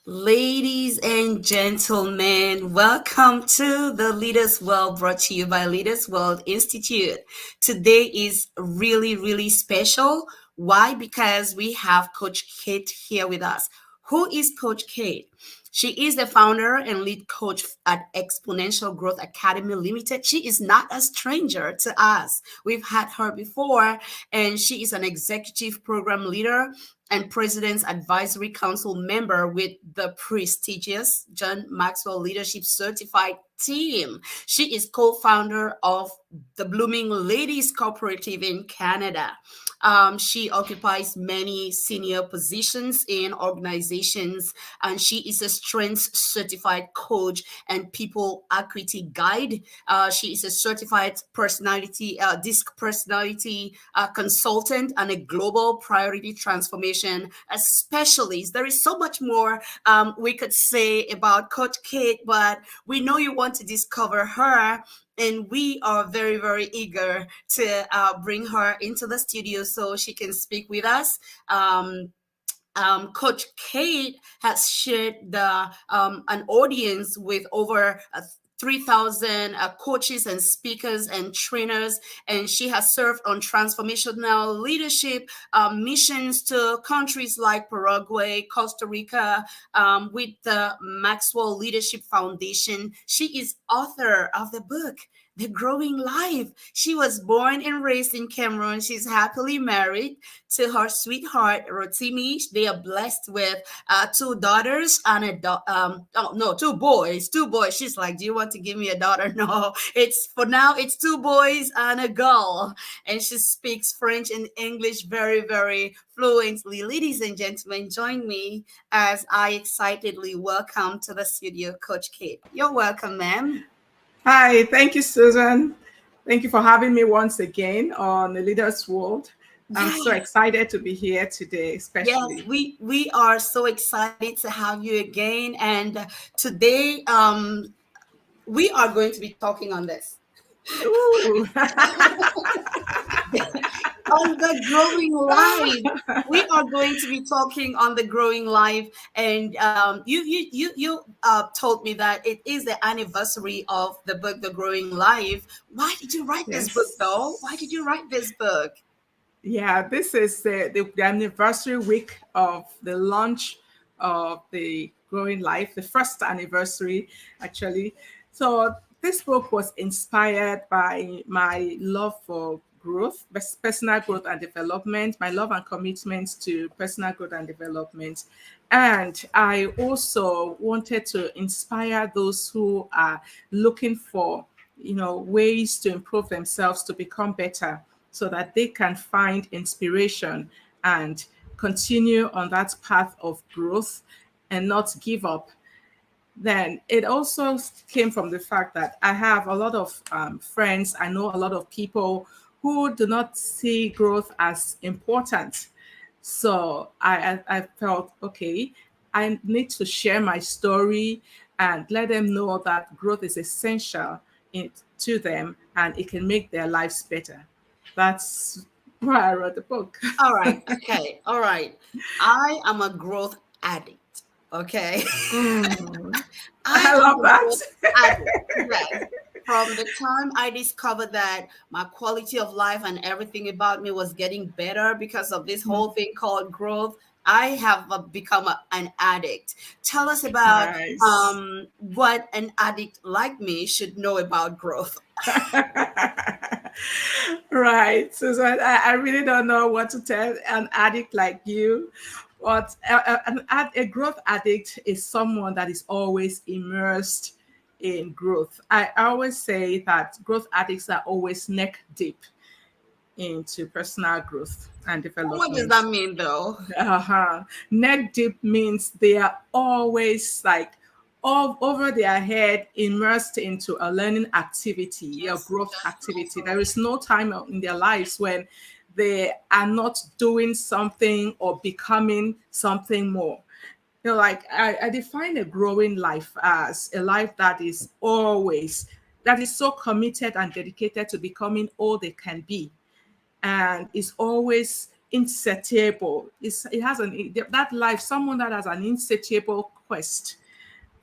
Ladies and gentlemen, welcome to the Leaders World brought to you by Leaders World Institute. Today is really, really special. Why? Because we have Coach Kate here with us. Who is Coach Kate? She is the founder and lead coach at Exponential Growth Academy Limited. She is not a stranger to us. We've had her before, and she is an executive program leader and President's Advisory Council member with the prestigious John Maxwell Leadership Certified Team. She is co founder of the Blooming Ladies Cooperative in Canada. She occupies many senior positions in organizations, and she is a strengths certified coach and people equity guide. She is a certified disc personality consultant and a global priority transformation specialist. There is so much more we could say about Coach Kate, but we know you want to discover her, and we are very, very eager to bring her into the studio so she can speak with us. Coach Kate has shared an audience with over 3,000 coaches and speakers and trainers, and she has served on transformational leadership missions to countries like Paraguay, Costa Rica, with the Maxwell Leadership Foundation. She is author of the book The Growing Life. She was born and raised in Cameroon. She's happily married to her sweetheart, Rotimi. They are blessed with two daughters and oh no, two boys. Two boys. She's like, do you want to give me a daughter? No, it's for now, it's two boys and a girl. And she speaks French and English very, very fluently. Ladies and gentlemen, join me as I excitedly welcome to the studio Coach Kate. You're welcome, ma'am. Hi, thank you, Susan. Thank you for having me once again on the Leaders World. I'm so Yes. excited to be here today, Yes, especially. we are so excited to have you again. And today we are going to be talking on this. Ooh. On the growing life. We are going to be talking on the growing life. And you told me that it is the anniversary of the book, The Growing Life. Why did you write this book though? Why did you Yes. write this book? Yeah, this is the anniversary week of the launch of the Growing Life, the first anniversary, actually. So this book was inspired by my love for growth, personal growth and development, my love and commitment to personal growth and development. And I also wanted to inspire those who are looking for, ways to improve themselves to become better so that they can find inspiration and continue on that path of growth and not give up. Then it also came from the fact that I have a lot of friends, I know a lot of people who do not see growth as important. So I felt, okay, I need to share my story and let them know that growth is essential to them and it can make their lives better. That's why I wrote the book. All right, okay, all right. I am a growth addict. Okay. Mm, I I am love a that. growth addict. Yes. From the time I discovered that my quality of life and everything about me was getting better because of this whole thing called growth, I have become an addict. Tell us about Nice. what an addict like me should know about growth. Right. So I really don't know what to tell an addict like you. But a growth addict is someone that is always immersed in growth. I always say that growth addicts are always neck deep into personal growth and What does that development. mean, though? Uh-huh. Neck deep means they are always like all over their head, immersed into a learning activity, a Just, growth just activity. There mentally. is no time in their lives when they are not doing something or becoming something more. Like I define a growing life as a life that is so committed and dedicated to becoming all they can be and is always insatiable. It has that life, someone that has an insatiable quest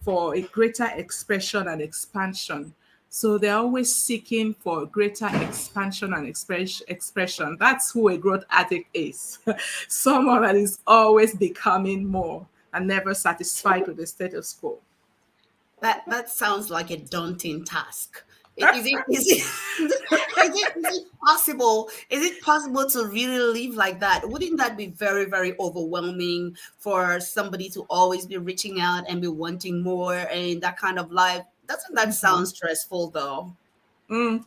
for a greater expression and expansion. So they're always seeking for greater expansion and expression. That's who a growth addict is. Someone that is always becoming more and never satisfied with the status quo. That sounds like a daunting task. Is it possible? Is it possible to really live like that? Wouldn't that be very, very overwhelming for somebody to always be reaching out and be wanting more and that kind of life? Doesn't that sound stressful though? Mm,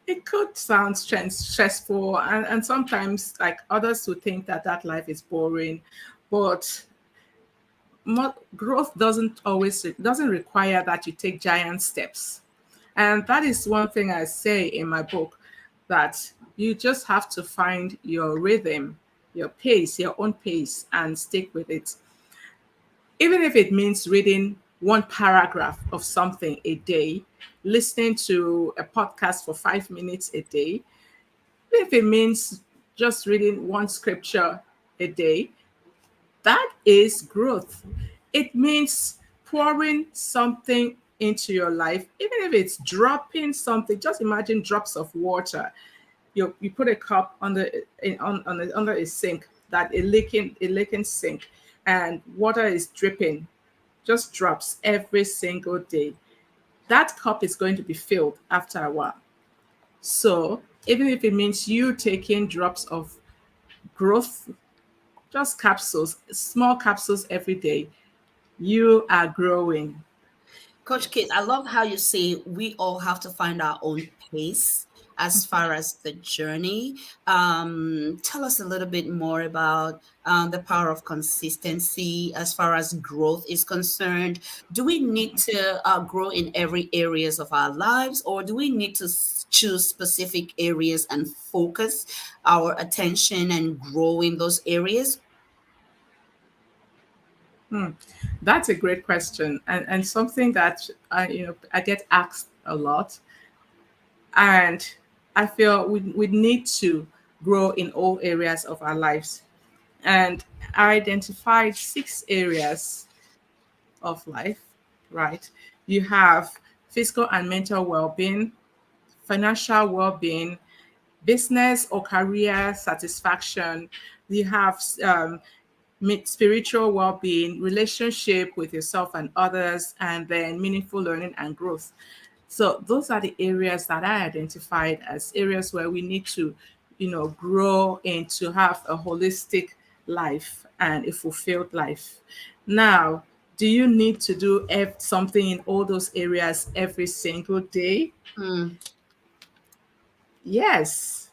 it could sound stressful, and sometimes like others would think that that life is boring, but growth doesn't require that you take giant steps. And that is one thing I say in my book, that you just have to find your rhythm, your pace, your own pace, and stick with it. Even if it means reading one paragraph of something a day, listening to a podcast for 5 minutes a day, if it means just reading one scripture a day, that is growth. It means pouring something into your life, even if it's dropping something. Just imagine drops of water. You put a cup under a sink, that a leaking sink, and water is dripping, just drops every single day. That cup is going to be filled after a while. So even if it means you taking drops of growth, just capsules, small capsules every day, you are growing. Coach Kate, I love how you say we all have to find our own pace as far as the journey. Tell us a little bit more about the power of consistency as far as growth is concerned. Do we need to grow in every areas of our lives, or do we need to choose specific areas and focus our attention and grow in those areas? Hmm. That's a great question, and something that I get asked a lot, and I feel we need to grow in all areas of our lives. And I identified 6 areas of life. Right? You have physical and mental well-being, financial well-being, business or career satisfaction. You have spiritual well-being, relationship with yourself and others, and then meaningful learning and growth. So those are the areas that I identified as areas where we need to, grow and to have a holistic life and a fulfilled life. Now, do you need to do something in all those areas every single day? Hmm. Yes.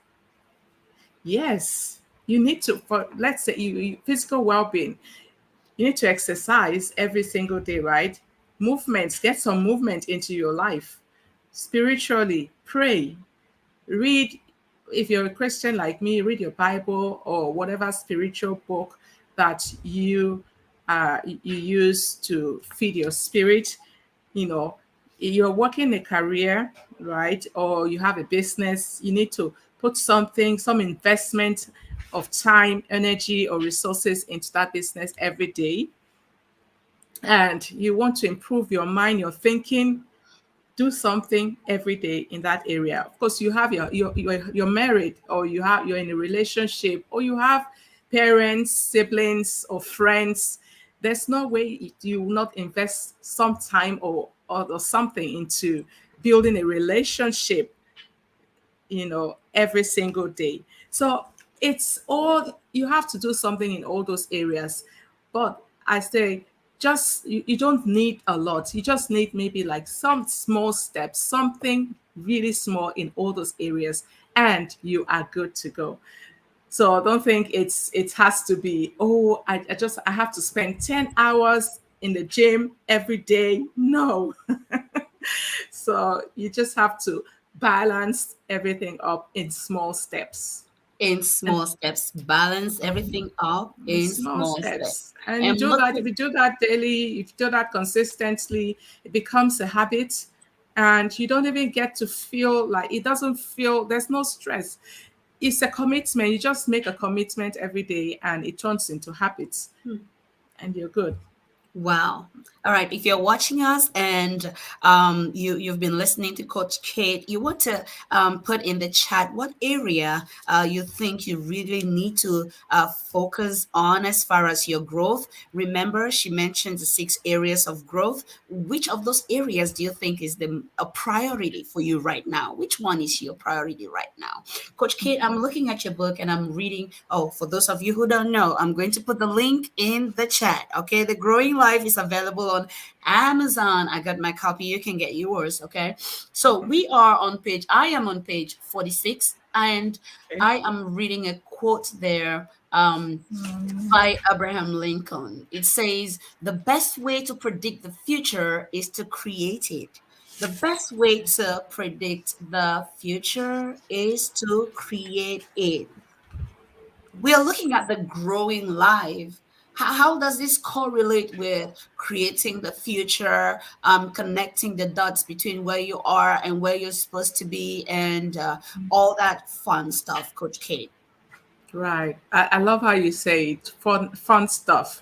Yes. You need to, for let's say physical well-being. You need to exercise every single day, right? Movement, get some movement into your life. Spiritually, pray, read. If you're a Christian like me, read your Bible or whatever spiritual book that you use to feed your spirit. You know, you're working a career, right? Or you have a business, you need to put some investment of time, energy, or resources into that business every day. And you want to improve your mind, your thinking, do something every day in that area. Of course, you have you're married, or you're in a relationship, or you have parents, siblings, or friends. There's no way you will not invest some time or something into building a relationship, every single day. So it's all, you have to do something in all those areas. But I say, just you don't need a lot. You just need maybe like some small steps, something really small in all those areas, and you are good to go. So I don't think it has to be, oh, I have to spend 10 hours in the gym every day. No. So you just have to balance everything up in small steps. In And small steps, balance everything up in small small steps. steps. And you And do that, if you do that daily, if you do that consistently, it becomes a habit, and you don't even get to feel like, it doesn't feel, there's no stress. it's a commitment. You just make a commitment every day and it turns into habits and you're good. Wow. All right. If you're watching us and you've been listening to Coach Kate, you want to put in the chat what area you think you really need to focus on as far as your growth. Remember, she mentioned the 6 areas of growth. Which of those areas do you think is a priority for you right now? Which one is your priority right now? Coach Kate, I'm looking at your book and I'm reading. Oh, for those of you who don't know, I'm going to put the link in the chat. Okay. The Growing Life is available on Amazon. I got my copy. You can get yours. Okay. So I am on page 46, and Okay. I am reading a quote there. By Abraham Lincoln. It says, the best way to predict the future is to create it. The best way to predict the future is to create it. We are looking at the growing life. How does this correlate with creating the future, connecting the dots between where you are and where you're supposed to be, and all that fun stuff, Coach Kate? Right. I love how you say it, fun stuff,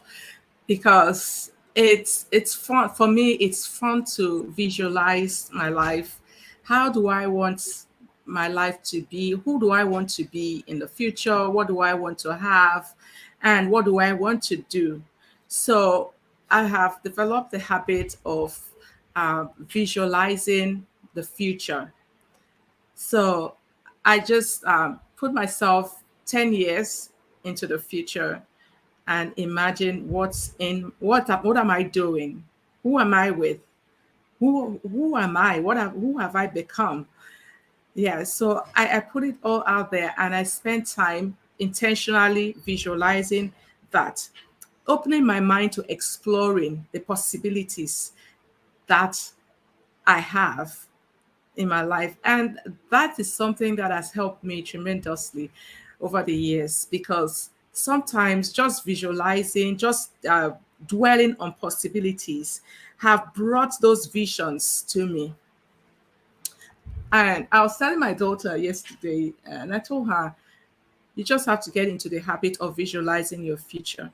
because it's fun for me. It's fun to visualize my life. How do I want my life to be? Who do I want to be in the future? What do I want to have? And what do I want to do? So I have developed the habit of visualizing the future. So I just put myself 10 years into the future and imagine what am I doing? Who am I with? Who am I? Who have I become? Yeah, so I put it all out there and I spent time intentionally visualizing that, opening my mind to exploring the possibilities that I have in my life. And that is something that has helped me tremendously over the years, because sometimes just visualizing, just dwelling on possibilities have brought those visions to me. And I was telling my daughter yesterday, and I told her, you just have to get into the habit of visualizing your future.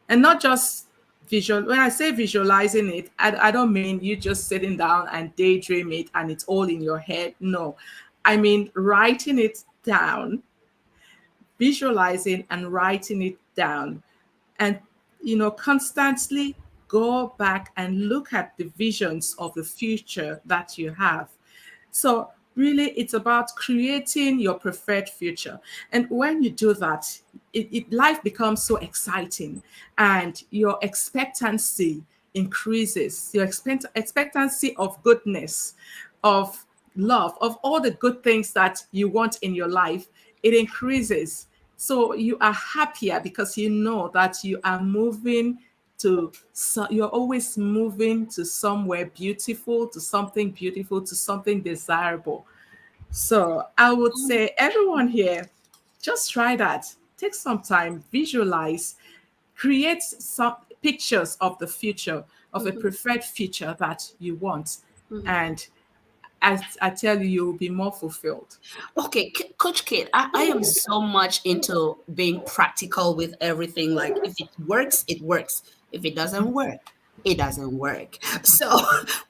And not just visual. When I say visualizing it, I don't mean you just sitting down and daydream it and it's all in your head. No, I mean writing it down, visualizing and writing it down, and constantly go back and look at the visions of the future that you have. So really, it's about creating your preferred future. And when you do that, life becomes so exciting, and your expectancy increases. Your expectancy of goodness, of love, of all the good things that you want in your life, it increases. So you are happier because you know that you are moving you're always moving to somewhere beautiful, to something desirable. So I would say everyone here, just try that. Take some time, visualize, create some pictures of the future, of a Mhm, preferred future that you want. mhm. And as I tell you, you'll be more fulfilled. Okay, Coach Kate, I am so much into being practical with everything. Like, if it works, it works. If it doesn't work, it doesn't work. So,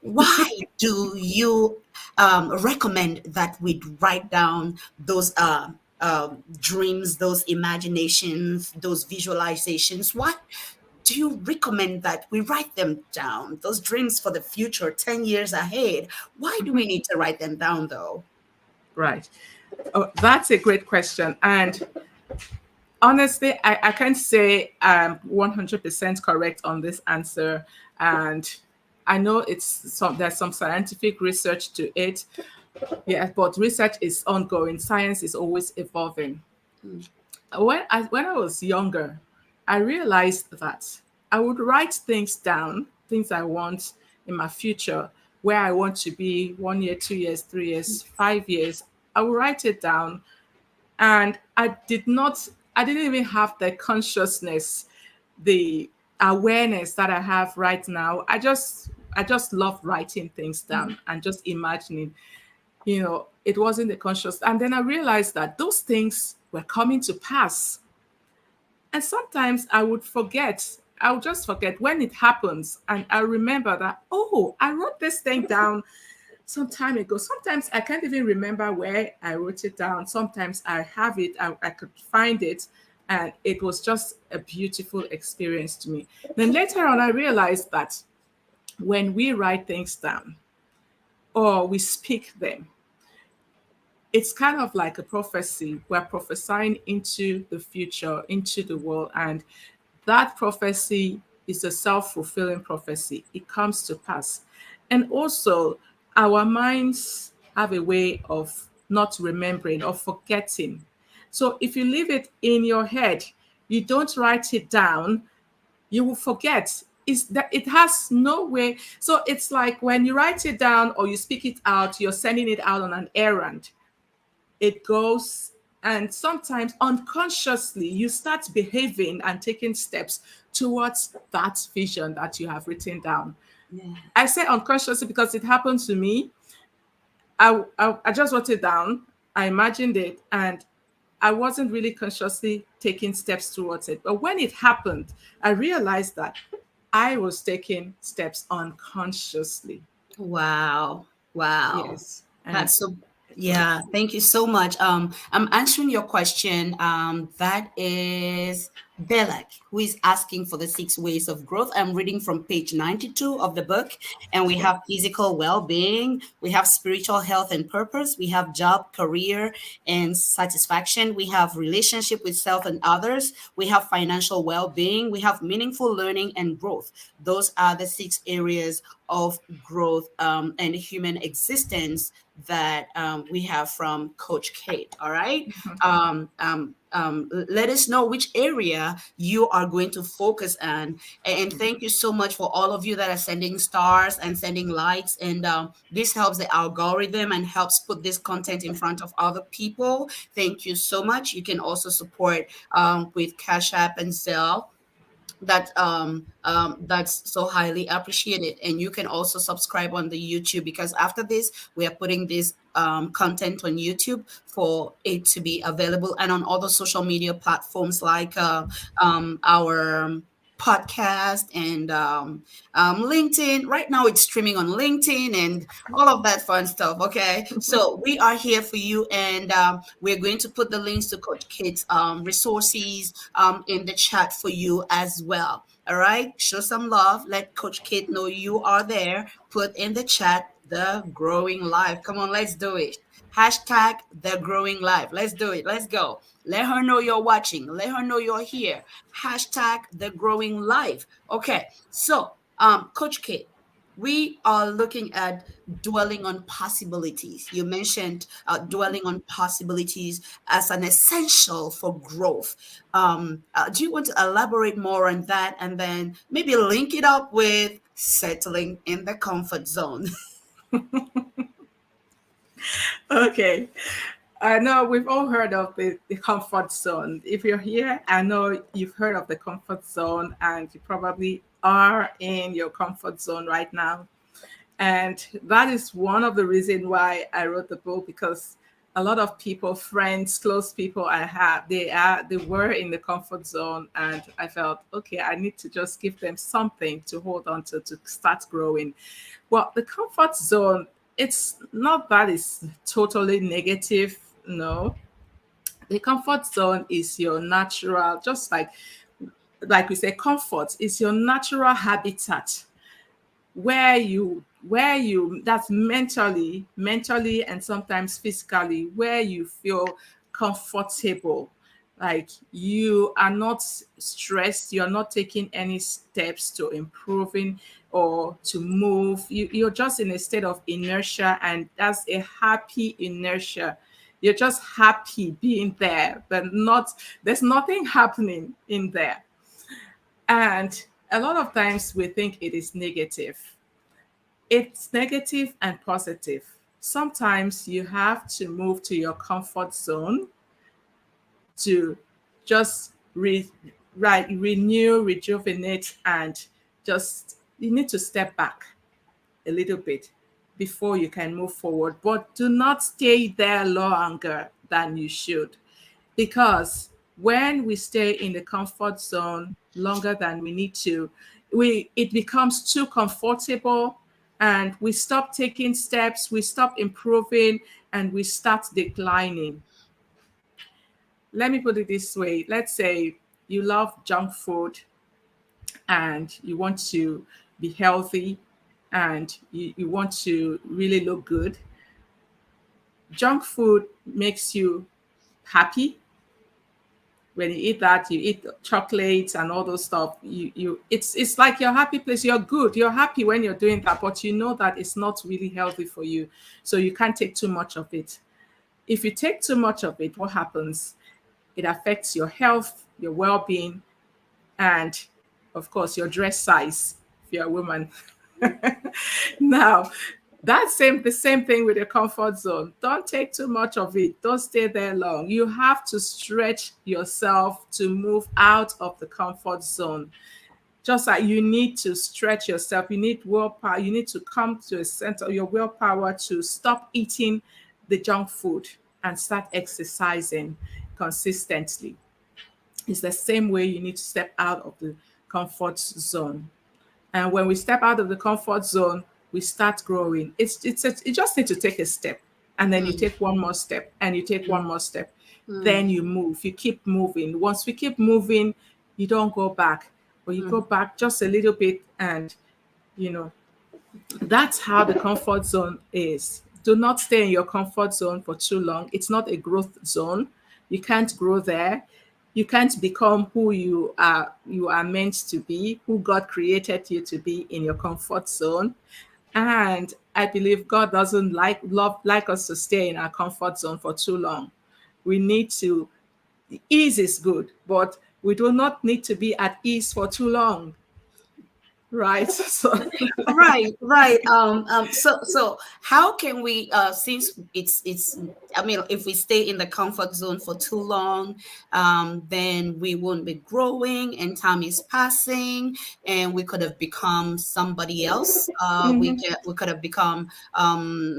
why do you recommend that we write down those dreams, those imaginations, those visualizations? What do you recommend that we write them down? Those dreams for the future, 10 years ahead. Why do we need to write them down, though? Right. Oh, that's a great question. And honestly, I can't say I'm 100% correct on this answer. And I know there's some scientific research to it. Yeah, but research is ongoing. Science is always evolving. Mm, When I was younger, I realized that I would write things down, things I want in my future, where I want to be 1 year, 2 years, 3 years, 5 years. I would write it down, and I didn't even have the consciousness, the awareness that I have right now. I just love writing things down and just imagining. it wasn't the conscious. And then I realized that those things were coming to pass. And sometimes I would forget. I'll just forget when it happens. And I remember that, oh, I wrote this thing down some time ago. Sometimes I can't even remember where I wrote it down. Sometimes I have it, I could find it. And it was just a beautiful experience to me. Then later on, I realized that when we write things down or we speak them, it's kind of like a prophecy. We're prophesying into the future, into the world. And that prophecy is a self fulfilling prophecy. It comes to pass. And also, our minds have a way of not remembering or forgetting. So if you leave it in your head, you don't write it down, you will forget. Is that it has no way. So it's like when you write it down or you speak it out, you're sending it out on an errand. It goes, and sometimes unconsciously you start behaving and taking steps towards that vision that you have written down. Yeah. I say unconsciously because it happened to me. I just wrote it down, I imagined it, and I wasn't really consciously taking steps towards it. But when it happened, I realized that I was taking steps unconsciously. Wow. Wow. Yes. And That's so, it yeah, was. thank you so much. I'm answering your question. That is Belak, who is asking for the 6 ways of growth. I'm reading from page 92 of the book, and we have physical well-being, we have spiritual health and purpose, we have job, career, and satisfaction, we have relationship with self and others, we have financial well-being, we have meaningful learning and growth. Those are the 6 areas of growth and human existence that we have from Coach Kate. All right. Let us know which area you are going to focus on. And thank you so much for all of you that are sending stars and sending likes. And this helps the algorithm and helps put this content in front of other people. Thank you so much. You can also support with Cash App and Zelle. That's so highly appreciated. And you can also subscribe on the YouTube, because after this we are putting this content on YouTube for it to be available, and on other social media platforms like our podcast and LinkedIn. Right now it's streaming on LinkedIn and all of that fun stuff. Okay, so we are here for you, and we're going to put the links to Coach Kate's resources in the chat for you as well. All right, show some love. Let Coach Kate know you are there. Put in the chat the growing life. Come on, let's do it. Hashtag the growing life. Let's do it. Let's go. Let her know you're watching. Let her know you're here. Hashtag the growing life. Okay, so Coach Kate, we are looking at dwelling on possibilities. You mentioned dwelling on possibilities as an essential for growth. Do you want to elaborate more on that, and then maybe link it up with settling in the comfort zone? Okay. I know we've all heard of the comfort zone. If you're here, I know you've heard of the comfort zone and you probably are in your comfort zone right now. And that is one of the reasons why I wrote the book, because a lot of people, friends, close people I have, they were in the comfort zone, and I felt, okay, I need to just give them something to hold on to start growing. Well, the comfort zone, it's not that it's totally negative. No, the comfort zone is your natural, just like we say, comfort is your natural habitat where you that's mentally and sometimes physically, where you feel comfortable, like you are not stressed, you're not taking any steps to improving or to move. You're just in a state of inertia, and that's a happy inertia. You're just happy being there, but not there's nothing happening in there. And a lot of times we think it is negative. It's negative and positive. Sometimes you have to move to your comfort zone to just renew, rejuvenate, and just you need to step back a little bit. before you can move forward. But do not stay there longer than you should, because when we stay in the comfort zone longer than we need to, we it becomes too comfortable, and we stop taking steps, we stop improving, and we start declining. Let me put it this way. Let's say you love junk food and you want to be healthy, and you want to really look good. Junk food makes you happy. When you eat that, you eat chocolates and all those stuff. It's like your happy place. You're good. You're happy when you're doing that, but you know that it's not really healthy for you. So you can't take too much of it. If you take too much of it, what happens? It affects your health, your well-being, and of course your dress size if you're a woman. Now, the same thing with your comfort zone. Don't take too much of it. Don't stay there long. You have to stretch yourself to move out of the comfort zone. Just like you need to stretch yourself, you need willpower. You need to come to a center of your willpower to stop eating the junk food and start exercising consistently. It's the same way you need to step out of the comfort zone. And when we step out of the comfort zone, we start growing. You just need to take a step, and then you Mm, take one more step, and you take one mm, more step. mm. Then you move. You keep moving. Once we keep moving, you don't go back, or you go Mm. back just a little bit, and you know that's how the comfort zone is. Do not stay in your comfort zone for too long. It's not a growth zone. You can't grow there. You can't become who you are meant to be, who God created you to be in your comfort zone. And I believe God doesn't like us to stay in our comfort zone for too long. We need to Ease is good, but we do not need to be at ease for too long, right? So Right, right. So how can we, since it's, I mean, if we stay in the comfort zone for too long, then we won't be growing, and time is passing, and we could have become somebody else. We could have become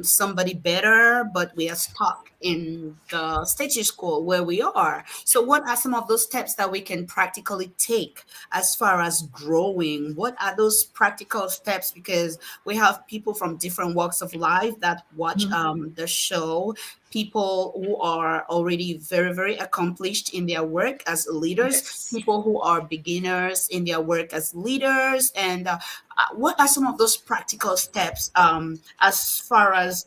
somebody better, but we are stuck in the status quo where we are. So, what are some of those steps that we can practically take as far as growing? What are those practical steps? Because we have people from different walks of life that watch the show, people who are already very, very accomplished in their work as leaders, yes. people who are beginners in their work as leaders. And what are some of those practical steps as far as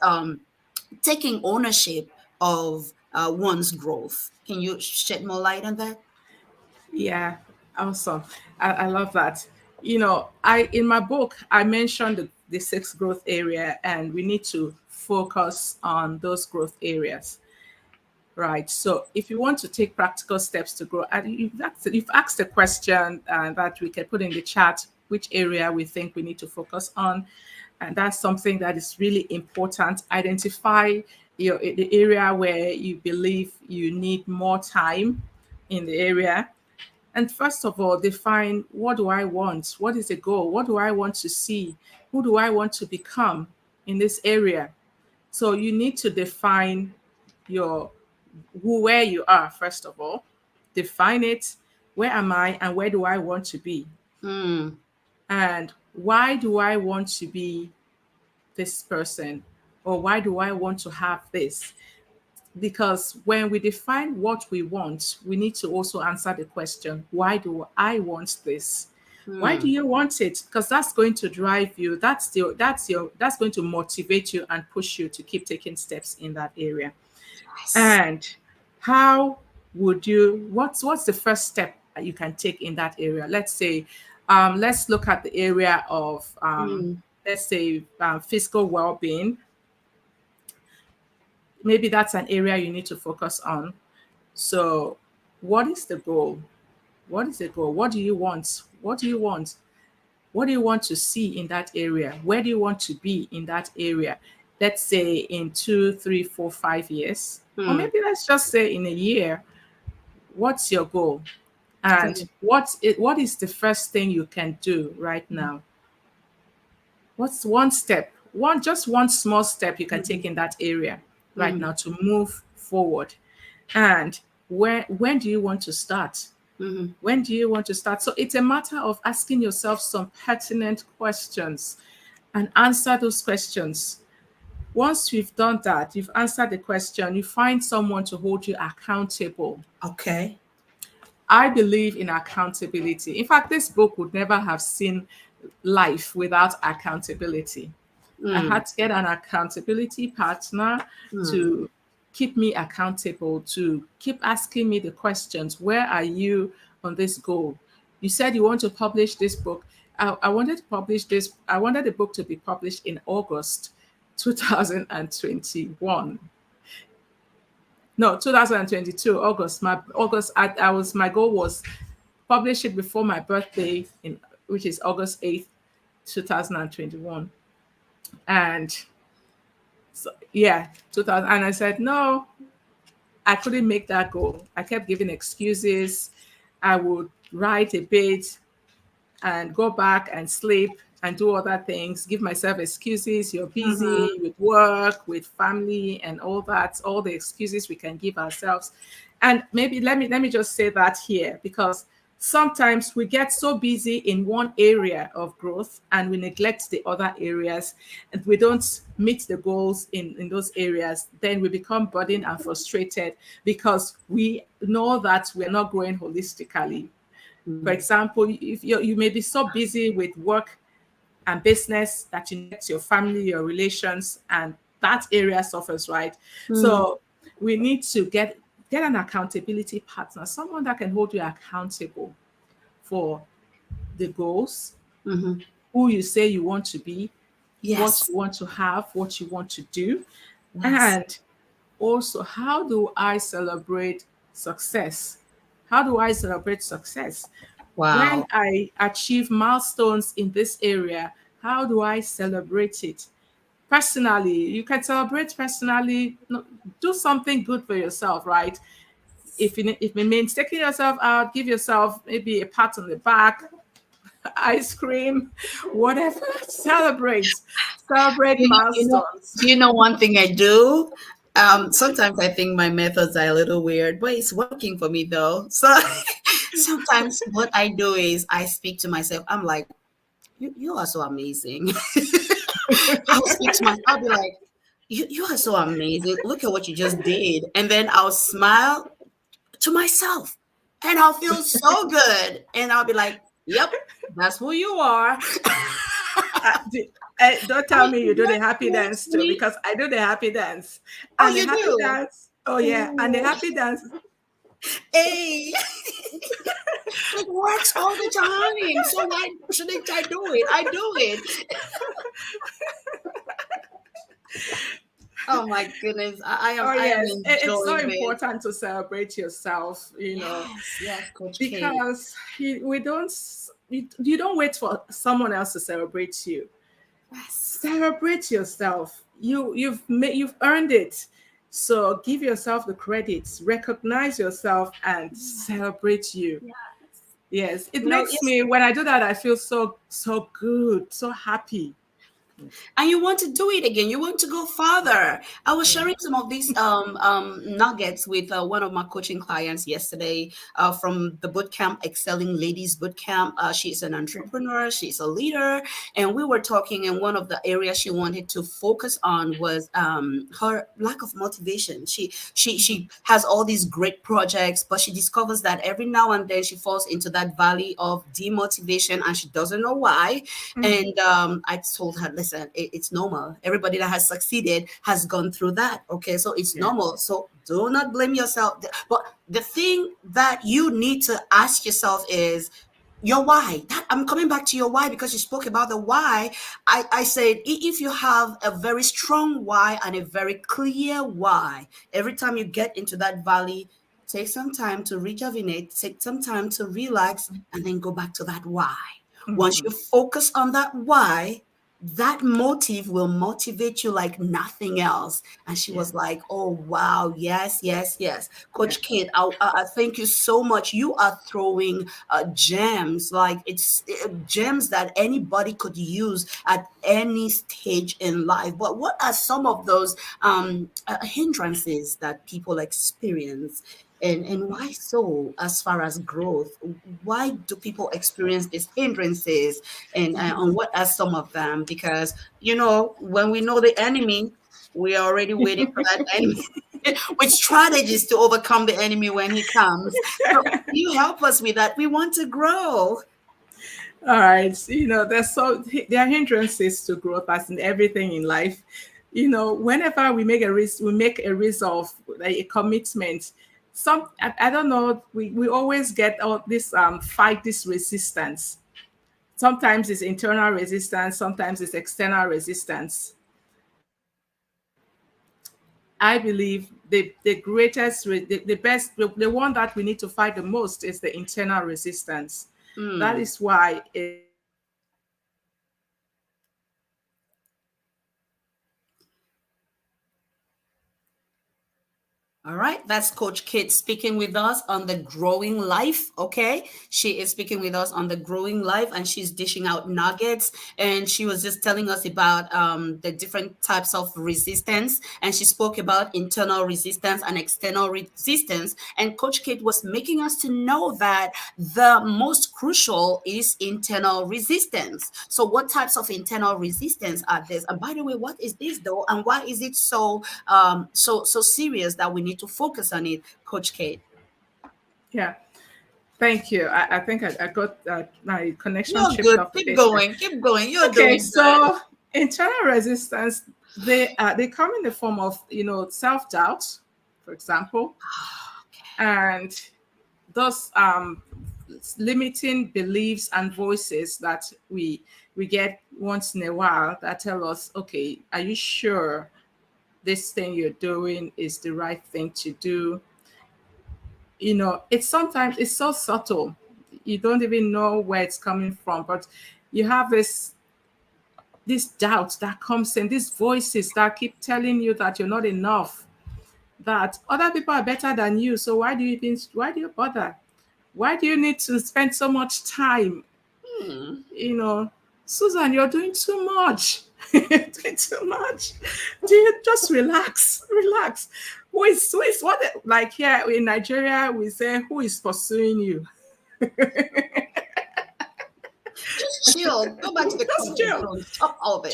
taking ownership of one's growth? Can you shed more light on that? Yeah, awesome. I love that. I in my book I mentioned the six growth area, and we need to focus on those growth areas, right? So if you want to take practical steps to grow, and you've asked a question that we can put in the chat, which area we think we need to focus on, and that's something that is really important. Identify the area where you believe you need more time in the area. And first of all, define, what do I want? What is the goal? What do I want to see? Who do I want to become in this area? So you need to define your where you are, first of all. Define it. Where am I and where do I want to be? Mm, And why do I want to be this person? Or why do I want to have this? Because when we define what we want, we need to also answer the question, why do I want this? Why do mm. you want it? Because that's going to drive you. That's going to motivate you and push you to keep taking steps in that area. Yes. And how would you what's the first step that you can take in that area? Let's say, let's look at the area of, Mm, let's say, physical well-being. Maybe that's an area you need to focus on. So, what is the goal? What is the goal? What do you want? What do you want? What do you want to see in that area? Where do you want to be in that area? Let's say in 2, 3, 4, 5 years, or mm. maybe let's just say in a year. What's your goal? And Good. what is the first thing you can do right now? What's one step? one small step you can take in that area right now to move forward. And when do you want to start? When do you want to start? So it's a matter of asking yourself some pertinent questions and answer those questions. Once you've done that, you've answered the question, you find someone to hold you accountable. Okay. I believe in accountability. In fact, this book would never have seen life without accountability. I Mm, had to get an accountability partner mm, to keep me accountable, to keep asking me the questions. Where are you on this goal? You said you want to publish this book. I wanted to publish this. I wanted the book to be published in August 2021. No, 2022, August. My goal was publish it before my birthday, which is August 8th, 2021. And so, yeah, 2000. And I said, no, I couldn't make that goal. I kept giving excuses. I would write a bit and go back and sleep and do other things, give myself excuses. You're mm-hmm, busy with work, with family, and all that, all the excuses we can give ourselves. And maybe let me just say that here, because sometimes we get so busy in one area of growth and we neglect the other areas, and we don't meet the goals in those areas, then we become burdened and frustrated because we know that we're not growing holistically. For mm, example, if you may be so busy with work and business that you neglect your family, your relations, and that area suffers, right? mm, So we need to get an accountability partner, someone that can hold you accountable for the goals, mm-hmm. who you say you want to be, what Yes. you want to have, what you want to do, Yes. and also, how do I celebrate success? How do I celebrate success? When Wow. I achieve milestones in this area, how do I celebrate it? Personally, you can celebrate personally. No, do something good for yourself, right? If it means taking yourself out, give yourself maybe a pat on the back, ice cream, whatever. Celebrate Do milestones. you know one thing I do? Sometimes I think my methods are a little weird, but it's working for me though. So sometimes what I do is I speak to myself. I'm like, you are so amazing. I'll speak to myself. I'll be like, you are so amazing. Look at what you just did. And then I'll smile to myself and I'll feel so good. And I'll be like, yep, that's who you are. Uh, the- don't I tell mean, me you it do the works happy for dance too, me. because I do the happy dance. Oh, And the you happy do? dance, oh yeah, and the Ooh. happy dance, Hey, it works all the time. So why shouldn't I do it? I do it. Oh my goodness. oh I am yes, it's so enjoying this. important to celebrate yourself, Yes, yes, Coach Kate. because we don't, you don't wait for someone else to celebrate you. Yes. Celebrate yourself. You've earned it. So give yourself the credits, recognize yourself, and celebrate you. Yes. Yes, it You know, makes yes. me, when I do that, I feel so good, so happy. And you want to do it again. You want to go further. I was Yeah. sharing some of these nuggets with one of my coaching clients yesterday from the bootcamp, Excelling Ladies Bootcamp. She's an entrepreneur, she's a leader, and we were talking. And one of the areas she wanted to focus on was her lack of motivation. She has all these great projects, but she discovers that every now and then she falls into that valley of demotivation, and she doesn't know why. And I told her, listen, it's normal. Everybody that has succeeded has gone through that. Okay, so it's Yeah. normal. So do not blame yourself. But the thing that you need to ask yourself is your why. I'm coming back to your why because you spoke about the why. I said, if you have a very strong why and a very clear why, every time you get into that valley, take some time to rejuvenate, take some time to relax, and then go back to that why. Once you focus on that why, that motive will motivate you like nothing else. And she Yeah. was like, oh, wow. Yes, yes, yes. Yeah. Coach Kate, I thank you so much. You are throwing gems, like it's gems that anybody could use at any stage in life. But what are some of those hindrances that people experience? And why so, as far as growth? Why do people experience these hindrances? And what are some of them? Because, when we know the enemy, we are already waiting for that enemy with strategies to overcome the enemy when he comes. So you help us with that. We want to grow. All right. There are hindrances to growth as in everything in life. Whenever we make a resolve, like a commitment. I don't know. We always get all this fight this resistance. Sometimes it's internal resistance. Sometimes it's external resistance. I believe the greatest, the best, the one that we need to fight the most is the internal resistance. That Hmm. is why it's important for us to understand All right, that's Coach Kate speaking with us on the growing life. Okay, she is speaking with us on the growing life, and she's dishing out nuggets. And she was just telling us about the different types of resistance, and she spoke about internal resistance and external resistance. And Coach Kate was making us to know that the most crucial is internal resistance. So, what types of internal resistance are this? And by the way, what is this though, and why is it so serious that we need to focus on it, Coach Kate? yeah. Thank you. I think I got my connection You're chipped good. off a Keep bit there. going. Keep going. You're Okay, doing good. so internal resistance, they come in the form of self doubt, for example, and those limiting beliefs and voices that we get once in a while that tell us, okay, are you sure this thing you're doing is the right thing to do? It's sometimes it's so subtle, you don't even know where it's coming from, but you have this doubt that comes in, these voices that keep telling you that you're not enough, that other people are better than you, so why do you bother, why do you need to spend so much time, Hmm. you know Susan, you're doing too much. You're doing too much. Do you just relax? Who is what, like here in Nigeria we say, who is pursuing you? Just chill. Go back to the Just comfort chill. zone. Stop all this.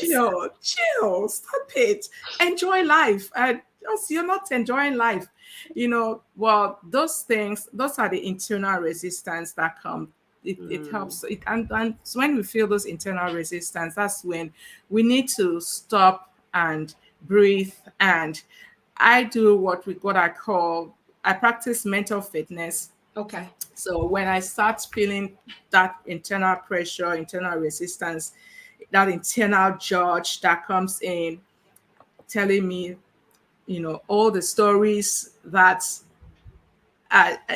Stop it, enjoy life. And just, you're not enjoying life. Well, those are the internal resistance that come. It Hmm. helps it, and so when we feel those internal resistance, that's when we need to stop and breathe. And I practice mental fitness. Okay. So when I start feeling that internal pressure, internal resistance, that internal judge that comes in telling me, all the stories that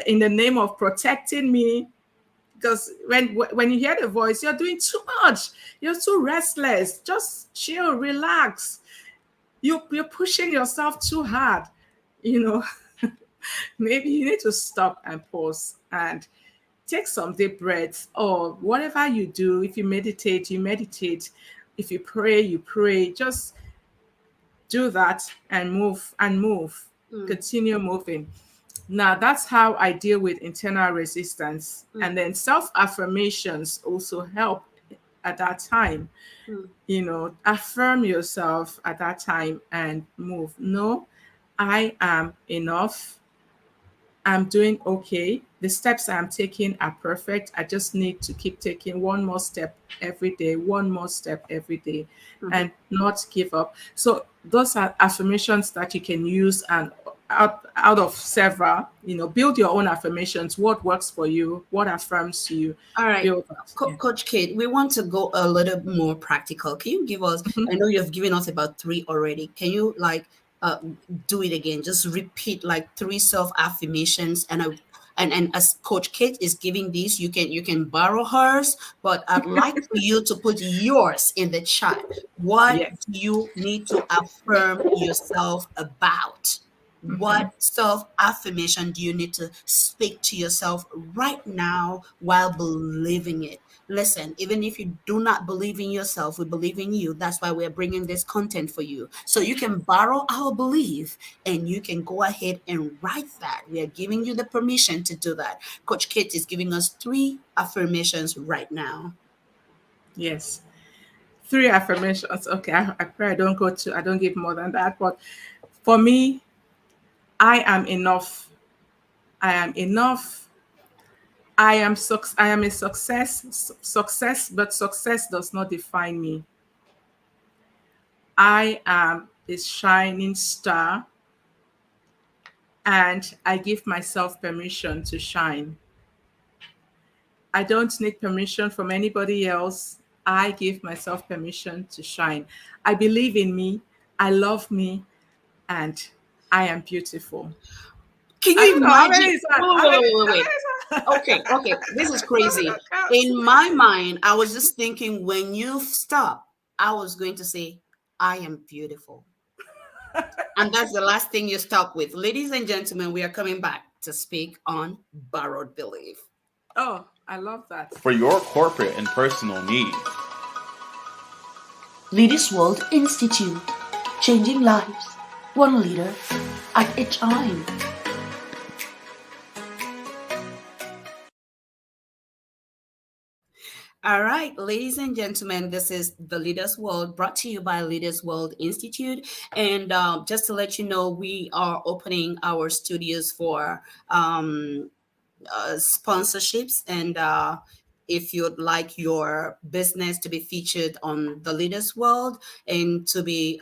in the name of protecting me, because when you hear the voice, you're doing too much, you're too restless, just chill, relax. You're pushing yourself too hard, you know. Maybe you need to stop and pause and take some deep breaths, or whatever you do. If you meditate, you meditate. If you pray, you pray. Just do that and move. Mm, Continue moving. Now, that's how I deal with internal resistance. mm, And then self affirmations also help at that time. mm, Affirm yourself at that time and move. No, I am enough. I'm doing okay. The steps I'm taking are perfect. I just need to keep taking one more step every day, one more step every day, mhm. and not give up. So those are affirmations that you can use, and out of several, build your own affirmations. What works for you? What affirms you? All right. Build that. Yeah. Coach Kate, we want to go a little more practical. Can you give us, I know you've given us about three already. Can you uh, do it again? Just repeat like three self affirmations. And And as Coach Kate is giving these, you can borrow hers, but I'd like for you to put yours in the chat. What Yes. do you need to affirm yourself about? What self affirmation do you need to speak to yourself right now while believing it? Listen, even if you do not believe in yourself, we believe in you. That's why we're bringing this content for you. So you can borrow our belief and you can go ahead and write that. We are giving you the permission to do that. Coach Kate is giving us 3 affirmations right now. Yes. 3 affirmations. Okay, I pray I don't give more than that. But for me, I am enough. I am enough. I am a success, but success does not define me. I am a shining star, and I give myself permission to shine. I don't need permission from anybody else. I give myself permission to shine. I believe in me. I love me, and I am beautiful. Can I you don't know how many imagine? is that? Wait, How wait, many? wait, wait, How wait. many is that? Okay, okay. This is How many crazy. accounts? In my mind, I was just thinking when you stop, I was going to say, I am beautiful. And that's the last thing you stop with. Ladies and gentlemen, we are coming back to speak on borrowed belief. Oh, I love that. For your corporate and personal needs. Leaders World Institute, changing lives, one leader at a time. All right, ladies and gentlemen, this is the Leaders World brought to you by Leaders World Institute. And just to let you know, we are opening our studios for sponsorships and if you'd like your business to be featured on the Leaders World and to be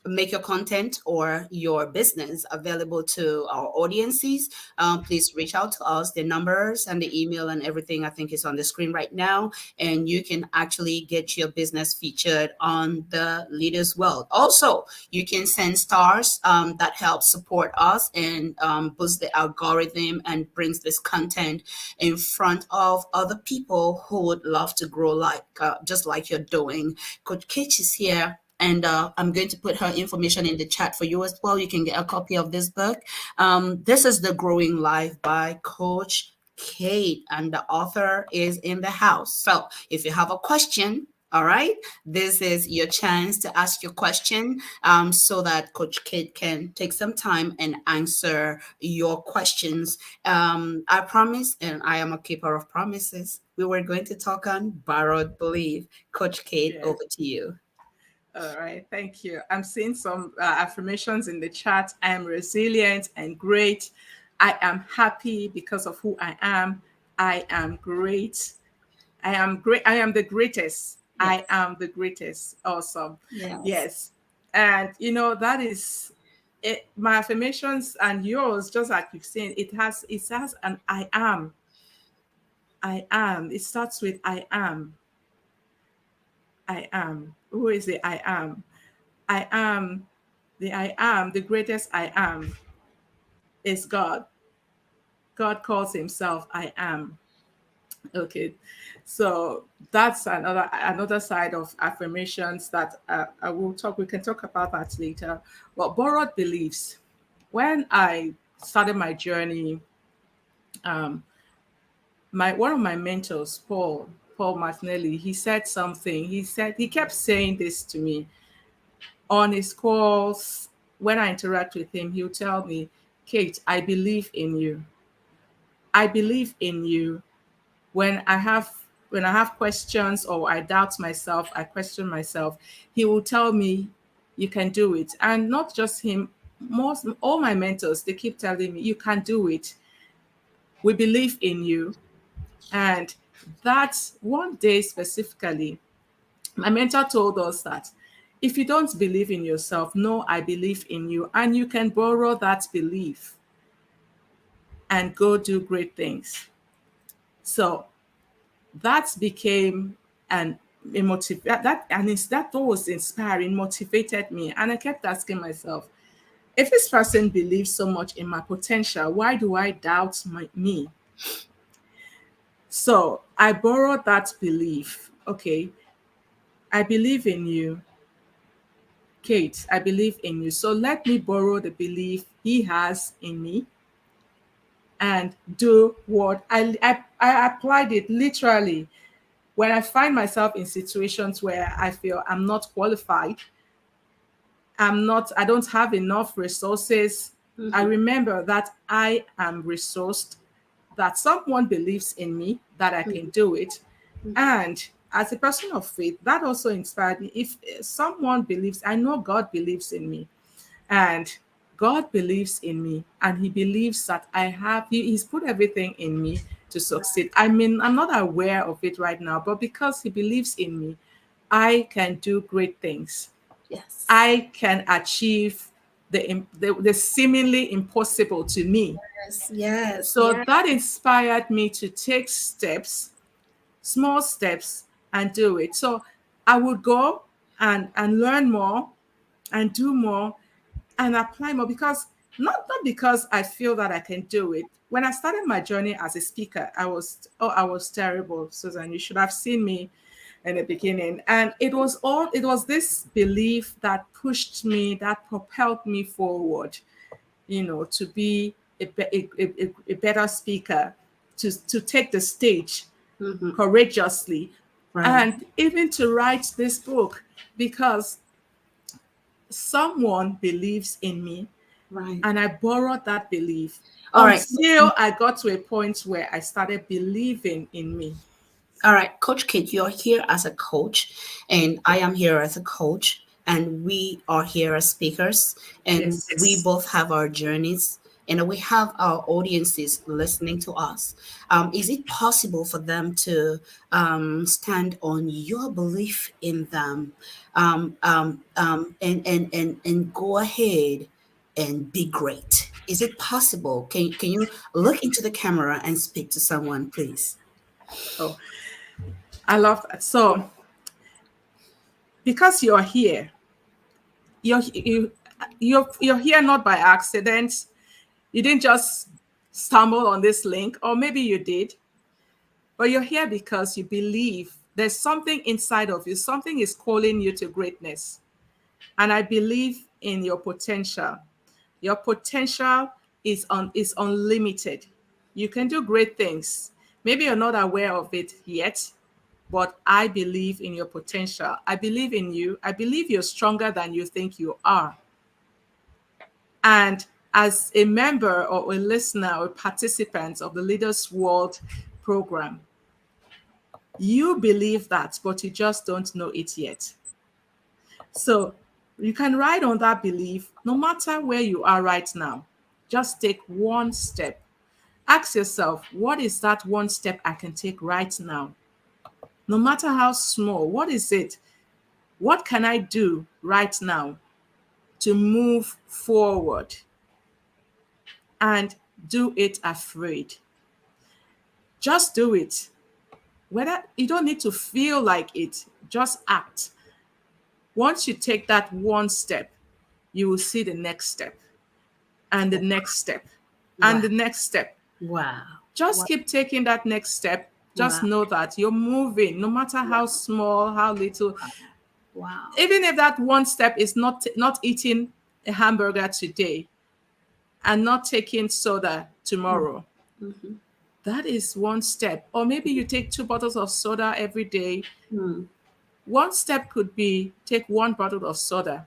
make your content or your business available to our audiences, please reach out to us. The numbers and the email and everything I think is on the screen right now, and you can actually get your business featured on the Leaders World. Also, you can send stars that help support us and boost the algorithm and brings this content in front of other people who would love to grow like just like you're doing. Coach Kate is here. And I'm going to put her information in the chat for you as well. You can get a copy of this book. This is The Growing Life by Coach Kate, and the author is in the house. So if you have a question, all right, this is your chance to ask your question so that Coach Kate can take some time and answer your questions. I promise, and I am a keeper of promises, we were going to talk on borrowed belief. Coach Kate, Yes. over to you. All right. Thank you. I'm seeing some affirmations in the chat. I am resilient and great. I am happy because of who I am. I am great. I am great. I am the greatest. I Yes. am the greatest. Awesome. Yes. Yes. And that is it. My affirmations and yours, just like you've seen, it has an I am. I am. It starts with I am. I am. Who is it? I am. I am. The I am, the greatest I am is God. God calls himself I am. Okay, so that's another side of affirmations that I will talk. We can talk about that later. But borrowed beliefs. When I started my journey, um, my one of my mentors, Paul Martinelli, he said something. He kept saying this to me on his calls. When I interact with him, he'll tell me, "Kate, I believe in you. I believe in you." When I have questions or I doubt myself, I question myself, he will tell me, you can do it. And not just him, most all my mentors, they keep telling me, you can do it. We believe in you. And that one day specifically, my mentor told us that if you don't believe in yourself, no, I believe in you. And you can borrow that belief and go do great things. So that became an that and it's that was inspiring, motivated me. And I kept asking myself, If this person believes so much in my potential, why do I doubt me? So I borrowed that belief. Okay, I believe in you, Kate. I believe in you. So let me borrow the belief he has in me and do what I applied it literally. When I find myself in situations where I feel I'm not qualified, I don't have enough resources. I Mm-hmm. remember that I am resourced, that someone believes in me, that I can do it. And as a person of faith, that also inspired me. If someone believes, I know God believes in me, and God believes in me, and He believes that He's put everything in me to succeed. I mean, I'm not aware of it right now, but because He believes in me, I can do great things. Yes. I can achieve the seemingly impossible to me. Yes. Yes. So that inspired me to take steps, small steps, and do it. So I would go and learn more and do more and apply more, because not because I feel that I can do it. When I started my journey as a speaker, I was terrible, Susan. You should have seen me in the beginning. And it was this belief that pushed me, that propelled me forward, to be a better speaker, to take the stage Mm-hmm. courageously, Right. and even to write this book, because someone believes in me, Right. and I borrowed that belief All right. until I got to a point where I started believing in me. All right, Coach Kate, you're here as a coach, and I am here as a coach, and we are here as speakers, and Yes. we both have our journeys, and we have our audiences listening to us. Is it possible for them to stand on your belief in them, and go ahead and be great? Is it possible? Can you look into the camera and speak to someone, please? Oh, I love that. So, because you're here, you're you, you're here not by accident. You didn't just stumble on this link, or maybe you did, but you're here because you believe there's something inside of you. Something is calling you to greatness. And I believe in your potential. Your potential is unlimited. You can do great things. Maybe you're not aware of it yet, but I believe in your potential. I believe in you. I believe you're stronger than you think you are. And as a member or a listener or participant of the Leaders World program, you believe that, but you just don't know it yet. So you can ride on that belief no matter where you are right now. Just take one step. Ask yourself, what is that one step I can take right now? No matter how small, what is it? What can I do right now to move forward, and do it afraid? Just do it. Whether you don't need to feel like it, just act. Once you take that one step, you will see the next step, and the next step, and Wow. the next step. Wow. Just Wow. keep taking that next step. Just Wow. know that you're moving, no matter Wow. how small, how little. Wow. Even if that one step is not eating a hamburger today and not taking soda tomorrow, Mm-hmm. that is one step. Or maybe you take 2 bottles of soda every day. Mm-hmm. One step could be take 1 bottle of soda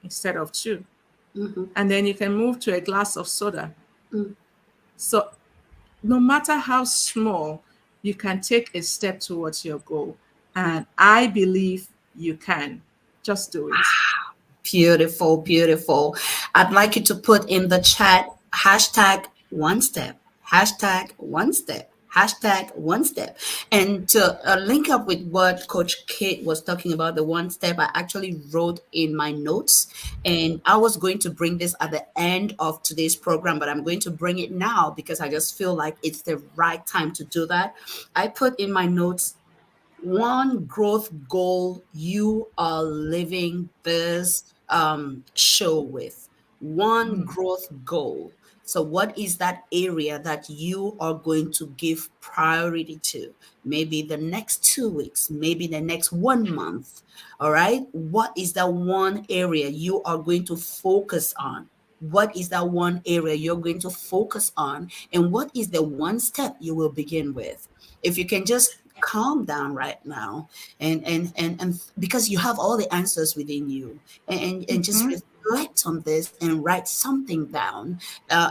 instead of two. Mm-hmm. And then you can move to a glass of soda. Mm. So no matter how small, you can take a step towards your goal. And I believe you can. Just do it. Beautiful, beautiful. I'd like you to put in the chat hashtag one step, hashtag one step, hashtag one step. And to link up with what Coach Kate was talking about, the one step, I actually wrote in my notes, and I was going to bring this at the end of today's program, but I'm going to bring it now because I just feel like it's the right time to do that. I put in my notes one growth goal you are living this show with. one growth goal. So, what is that area that you are going to give priority to? Maybe the next 2 weeks, maybe the next 1 month. All right. What is that one area you are going to focus on? What is that one area you're going to focus on? And what is the one step you will begin with? If you can just calm down right now and because you have all the answers within you, and just reflect on this and write something down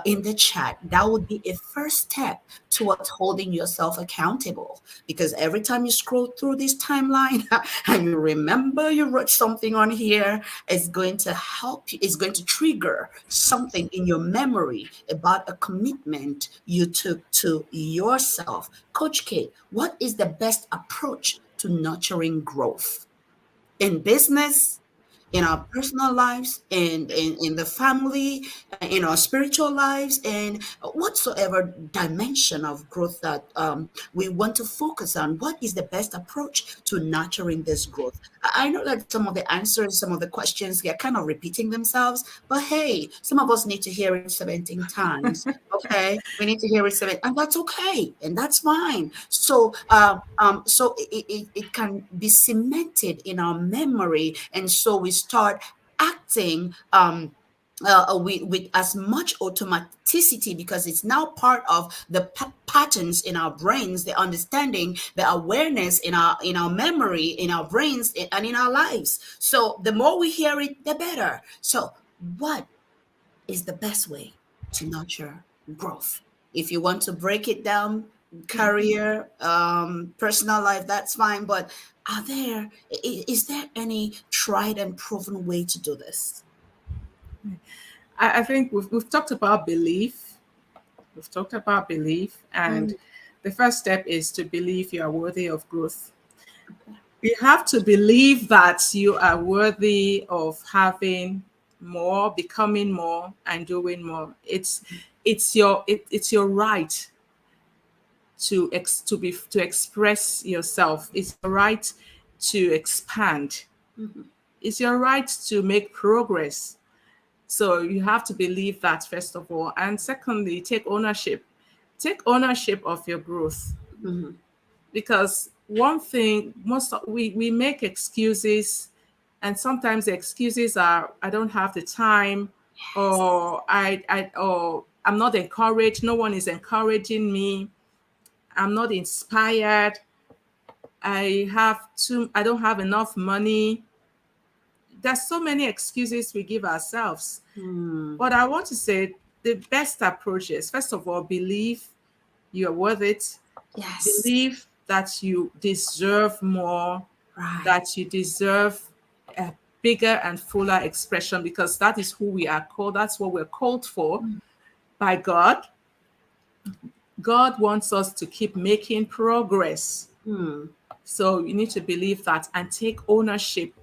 in the chat. That would be a first step towards holding yourself accountable, because every time you scroll through this timeline and you remember you wrote something on here, it's going to help you, it's going to trigger something in your memory about a commitment you took to yourself. Coach Kate, what is the best approach to nurturing growth in business, in our personal lives, and in the family, in our spiritual lives, and whatsoever dimension of growth that we want to focus on? What is the best approach to nurturing this growth? I know that some of the answers, some of the questions, they're kind of repeating themselves, but hey, some of us need to hear it 17 times. Okay, we need to hear it seven, and that's okay, and that's fine. So, it can be cemented in our memory, and so we start acting with as much automaticity, because it's now part of the patterns in our brains, the understanding, the awareness in our memory, in our brains, and in our lives. So the more we hear it, the better. So what is the best way to nurture growth? If you want to break it down, career, personal life, that's fine. But is there any tried and proven way to do this? I think we've talked about belief. We've talked about belief, and Mm, the first step is to believe you are worthy of growth. You have to believe that you are worthy of having more, becoming more, and doing more. It's your right to express yourself. It's your right to expand. mhm, It's your right to make progress. So you have to believe that, first of all. And secondly, take ownership. Take ownership of your growth. mhm. Because one thing, we make excuses, and sometimes the excuses are, I don't have the time, or or I'm not encouraged, no one is encouraging me, I'm not inspired, I don't have enough money. There's so many excuses we give ourselves. Mm, But I want to say the best approach is, first of all, believe you're worth it. yes, Believe that you deserve more, right. that you deserve a bigger and fuller expression, because that is who we are called. That's what we're called for by God. God wants us to keep making progress. Mm, So you need to believe that and take ownership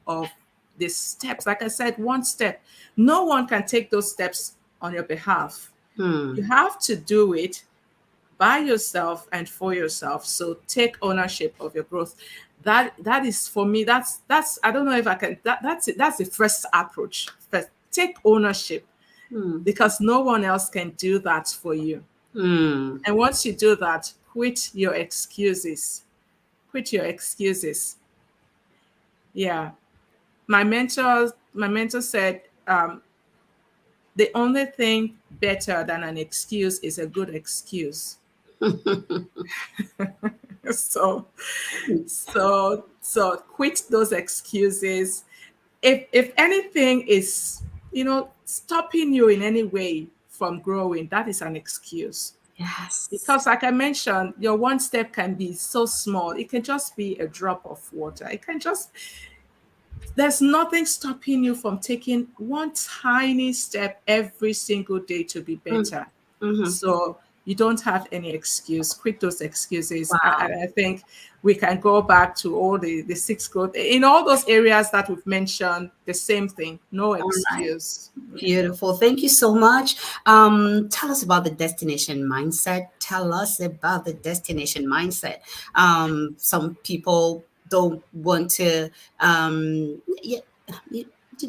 of the steps. Like I said, one step. No one can take those steps on your behalf. You mm, have to do it by yourself and for yourself. So take ownership of your growth. That is, for me, that's I don't know if I can, that's it. That's the first approach. First, take ownership, mm, because no one else can do that for you. mm. And once you do that, quit your excuses. Quit your excuses. Yeah. My mentor said, the only thing better than an excuse is a good excuse. So so quit those excuses. If anything is, stopping you in any way from growing, that is an excuse. Yes. Because, like I mentioned, your one step can be so small. It can just be a drop of water. There's nothing stopping you from taking one tiny step every single day to be Mm, better. mhm. So you don't have any excuse. Quit those excuses. Wow. I think we can go back to all the six growth in all those areas that we've mentioned. The same thing. No All right. excuse. Beautiful. Thank you so much. Tell us about the destination mindset. Tell us about the destination mindset. Some people don't want to, yeah,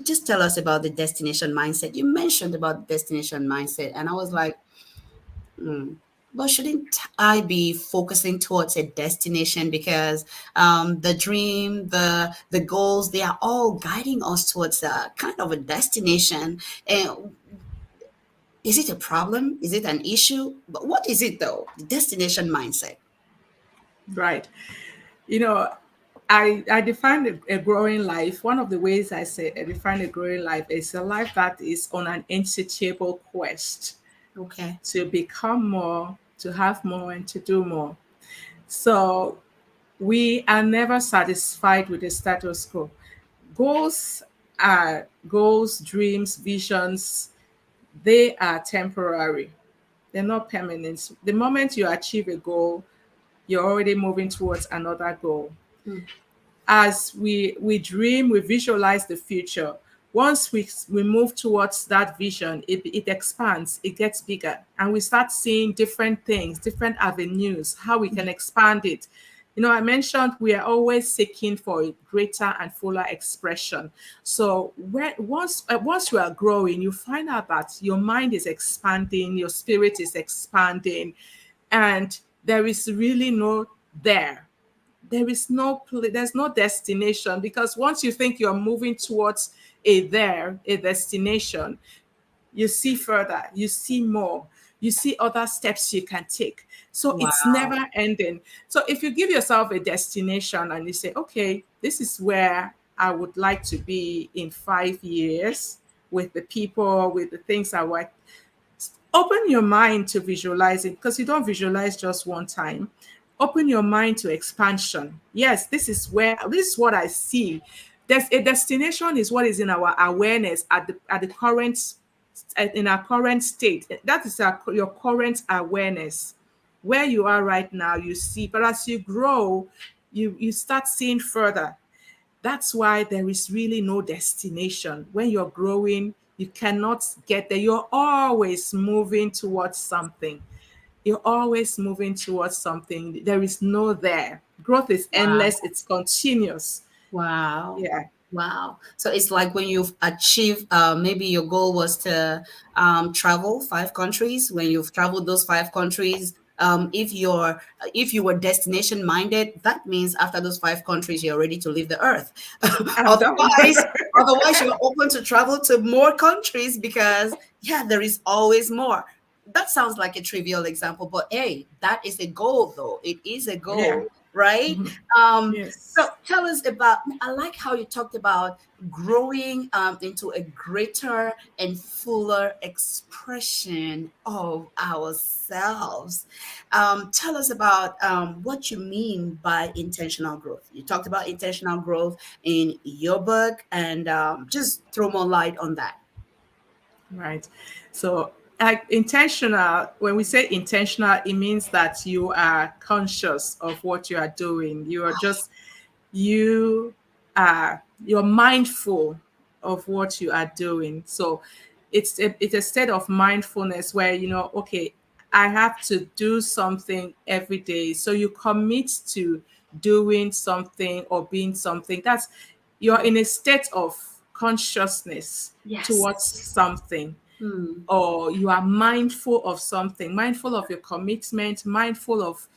Just tell us about the destination mindset. You mentioned about destination mindset, and I was like, but shouldn't I be focusing towards a destination because the dream, the goals, they are all guiding us towards a kind of a destination. And is it a problem? Is it an issue? But what is it though? The destination mindset. Right. You know, I define a growing life. One of the ways I say I define a growing life is a life that is on an insatiable quest Okay. to become more, to have more, and to do more. So we are never satisfied with the status quo. Goals are goals, dreams, visions, they are temporary. They're not permanent. The moment you achieve a goal, you're already moving towards another goal. Mm. As we dream, we visualize the future. Once we move towards that vision, it expands, it gets bigger, and we start seeing different things, different avenues, how we can expand it. I mentioned we are always seeking for a greater and fuller expression. So once you are growing, you find out that your mind is expanding, your spirit is expanding, and there is really no there there is there's no destination, because once you think you're moving towards a destination, you see further, you see more, you see other steps you can take. So it's Wow. never ending. So if you give yourself a destination and you say, okay, this is where I would like to be in 5 years, with the people, with the things I want, open your mind to visualize it, because you don't visualize just one time. Open your mind to expansion. Yes, this is what I see. There's a destination is what is in our awareness at the current in our current state. That is your current awareness. Where you are right now, you see, but as you grow, you start seeing further. That's why there is really no destination. When you're growing, you cannot get there. You're always moving towards something. You're always moving towards something. There is no there. Growth is endless, Wow. it's continuous. Wow. Yeah. Wow. So it's like when you've achieved, maybe your goal was to travel 5 countries. When you've traveled those 5 countries, if you were destination minded, that means after those 5 countries, you're ready to leave the earth. I'm done. Otherwise, you're open to travel to more countries because yeah, there is always more. That sounds like a trivial example, but hey, that is a goal though. It is a Yeah. goal, right? Mhm. So Yes. tell us about, I like how you talked about growing into a greater and fuller expression of ourselves. Tell us about what you mean by intentional growth. You talked about intentional growth in your book, and just throw more light on that. Right. So, intentional, when we say intentional, it means that you are conscious of what you are doing. You're mindful of what you are doing. So, it's a state of mindfulness where, okay, I have to do something every day. So you commit to doing something or being something. You're in a state of consciousness towards Yes. something, Hmm. or you are mindful of something, mindful of your commitment, mindful of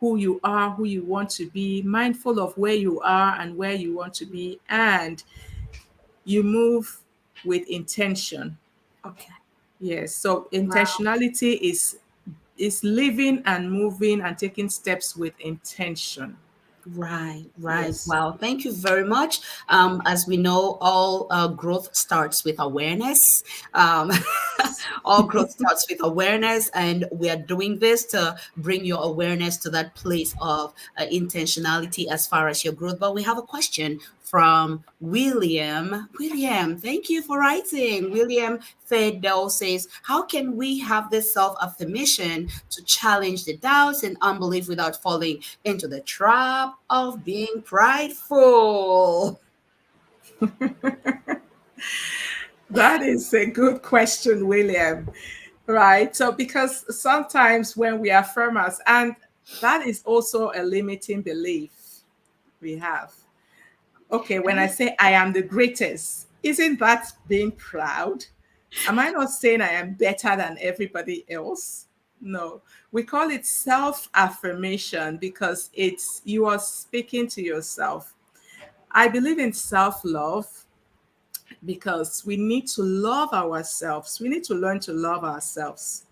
who you are, who you want to be, mindful of where you are and where you want to be, and you move with intention. Okay. Yes. So Wow. intentionality is living and moving and taking steps with intention. Right, right. Yes. Wow. Thank you very much. As we know, all growth starts with awareness. Um, all growth starts with awareness, and we are doing this to bring your awareness to that place of intentionality as far as your growth. But we have a question from William. William, thank you for writing. William Fedel says, how can we have this self affirmation to challenge the doubts and unbelief without falling into the trap of being prideful? That is a good question, William. Right. So, because sometimes when we affirm us, and that is also a limiting belief we have. Okay, when I Okay. say I am the greatest, Isn't that being proud? Am I not saying I am better than everybody else? No. We call it self affirmation because it's you are speaking to yourself. I believe in self love because we need to love ourselves. We need to learn to love ourselves.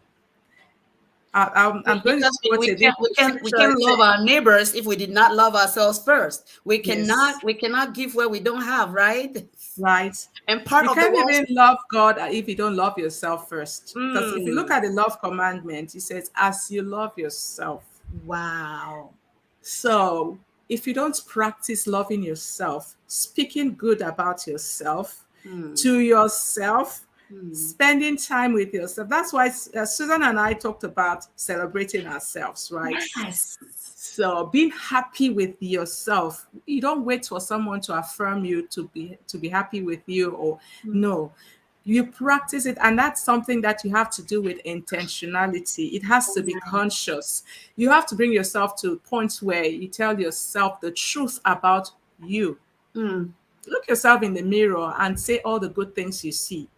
I'm going to Because quote a we scripture. can It says, love our neighbors if we did not love ourselves first. yes, We cannot give where we don't have, right? right. And part You of the can't walls. even love God if you don't love yourself first. Because if you look Mm, at the love commandment, it says, as you love yourself. wow. So if you don't practice loving yourself, speaking good about yourself Mm, to yourself, mm. spending time with yourself. That's why Susan and I talked about celebrating ourselves, right? Yes. So being happy with yourself. You don't wait for someone to affirm you to be happy with you, or Mm, no. You practice it, and that's something that you have to do with intentionality. It has to be conscious. You have to bring yourself to points where you tell yourself the truth about you. mm. Look yourself in the mirror and say all the good things you see.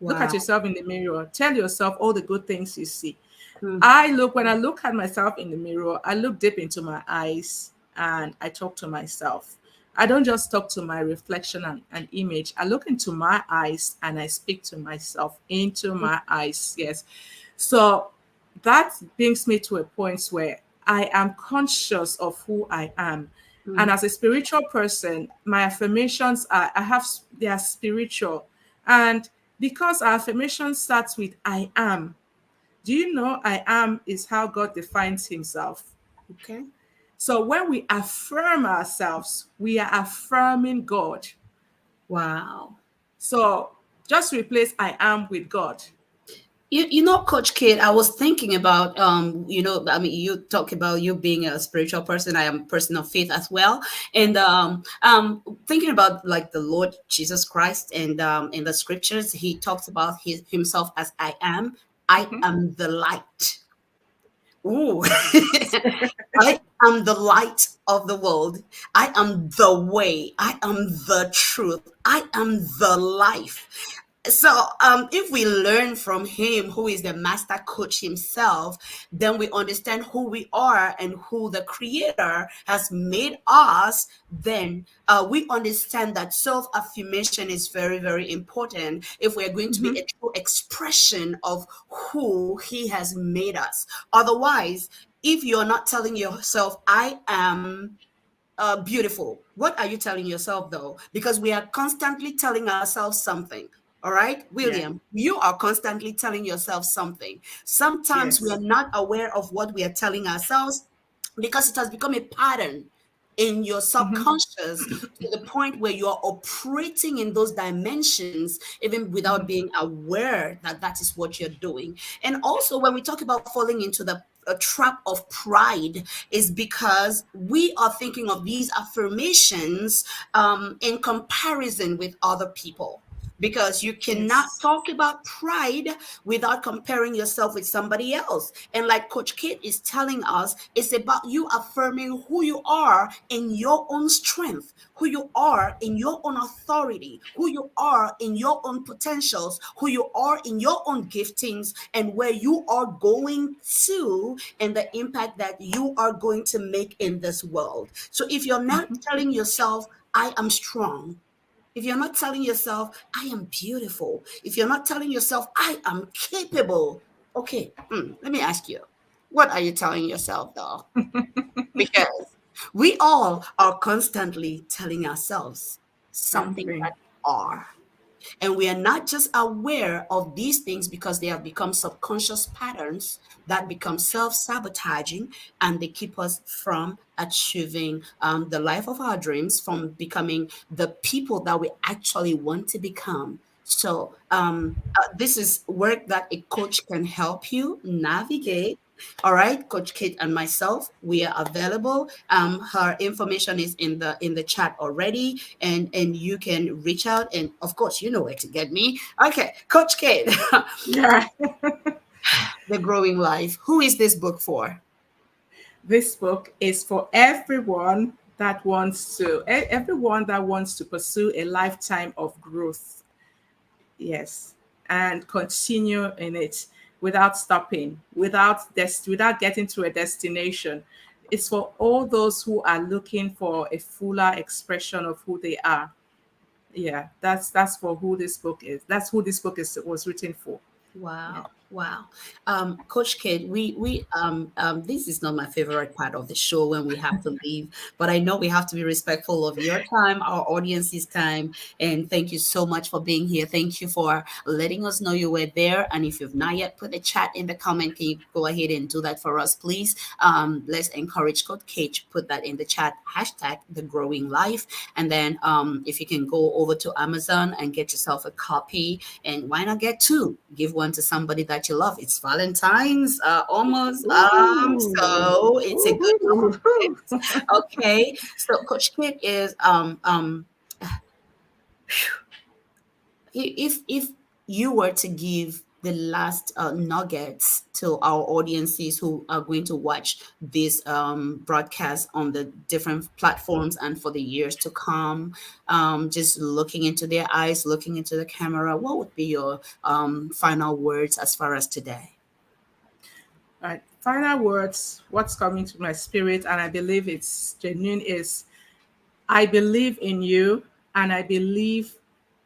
Look at Wow. yourself in the mirror. Tell yourself all the good things you see. Mm, When I look at myself in the mirror, I look deep into my eyes and I talk to myself. I don't just talk to my reflection and image. I look into my eyes and I speak to myself into my eyes. Yes. So that brings me to a point where I am conscious of who I am. And mm. as a spiritual person, my affirmations are, they are spiritual. And because our affirmation starts with I am, do you know I am is how God defines himself? Okay. So when we affirm ourselves, we are affirming God. Wow. So just replace I am with God. You know, Coach Kate, I was thinking about, I mean, you talk about you being a spiritual person. I am a person of faith as well. And thinking about like the Lord Jesus Christ, and in the scriptures, he talks about himself as I am the light. Ooh. I am the light of the world. I am the way. I am the truth. I am the life. So, if we learn from him, who is the master coach himself, then we understand who we are and who the creator has made us. Then we understand that self affirmation is very, very important if we're going to be a true expression of who he has made us. Otherwise, if you're not telling yourself, I am beautiful. What are you telling yourself though? Because we are constantly telling ourselves something. All right, Yeah. William, you are constantly telling yourself something. Sometimes we are Yes. not aware of what we are telling ourselves because it has become a pattern in your subconscious to the point where you are operating in those dimensions even without being aware that that is what you're doing. And also when we talk about falling into the trap of pride is because we are thinking of these affirmations in comparison with other people, because you cannot Yes. talk about pride without comparing yourself with somebody else. And like Coach Kate is telling us, it's about you affirming who you are in your own strength, who you are in your own authority, who you are in your own potentials, who you are in your own giftings, and where you are going to, and the impact that you are going to make in this world. So if you're not telling yourself, I am strong, if you're not telling yourself, I am beautiful, if you're not telling yourself, I am capable, okay, let me ask you, what are you telling yourself though? Because we all are constantly telling ourselves something Something. that we are. And we are not just aware of these things because they have become subconscious patterns that become self sabotaging, and they keep us from achieving the life of our dreams, from becoming the people that we actually want to become. So, this is work that a coach can help you navigate. All right, Coach Kate and myself, we are available. Her information is in the chat already, and you can reach out. And of course, you know where to get me. Okay, Coach Kate, Yeah. The Growing Life. Who is this book for? This book is for everyone that wants to, everyone that wants to pursue a lifetime of growth. Yes. And continue in it without stopping, without getting to a destination. It's for all those who are looking for a fuller expression of who they are. Yeah, that's for who this book is. That's who this book was written for. Yeah. Wow, wow. Coach Kate, this is not my favorite part of the show when we have to leave, but I know we have to be respectful of your time, our audience's time, and thank you so much for being here. Thank you for letting us know you were there. And if you've not yet put a chat in the comment, can you go ahead and do that for us, please? Let's encourage Coach Kate to put that in the chat, hashtag the growing life. And then if you can go over to Amazon and get yourself a copy, and why not get two? Give one to somebody that you love. It's Valentine's almost, so it's a good compliment. Okay, so Coach Kate is if you were to give the last nuggets to our audiences who are going to watch this broadcast on the different platforms and for the years to come, just looking into their eyes, looking into the camera, what would be your final words as far as today? All right. Final words, what's coming to my spirit, and I believe it's genuine, is I believe in you and I believe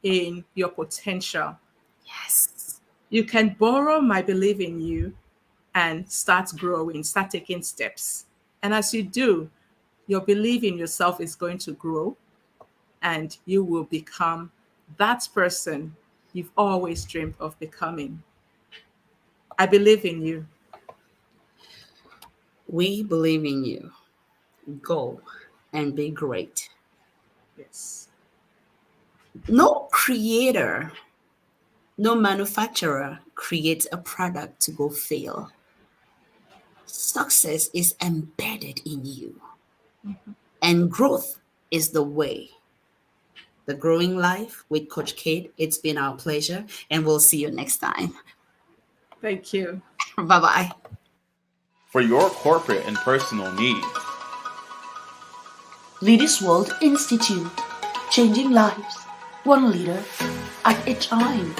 in your potential. Yes. You can borrow my belief in you and start growing, start taking steps. And as you do, your belief in yourself is going to grow and you will become that person you've always dreamed of becoming. I believe in you. We believe in you. Go and be great. Yes. No creator, no manufacturer creates a product to go fail. Success is embedded in you, and growth is the way. The Growing Life with Coach Kate. It's been our pleasure, and we'll see you next time. Thank you. Bye-bye. For your corporate and personal needs. Leaders World Institute, changing lives, one leader at a time.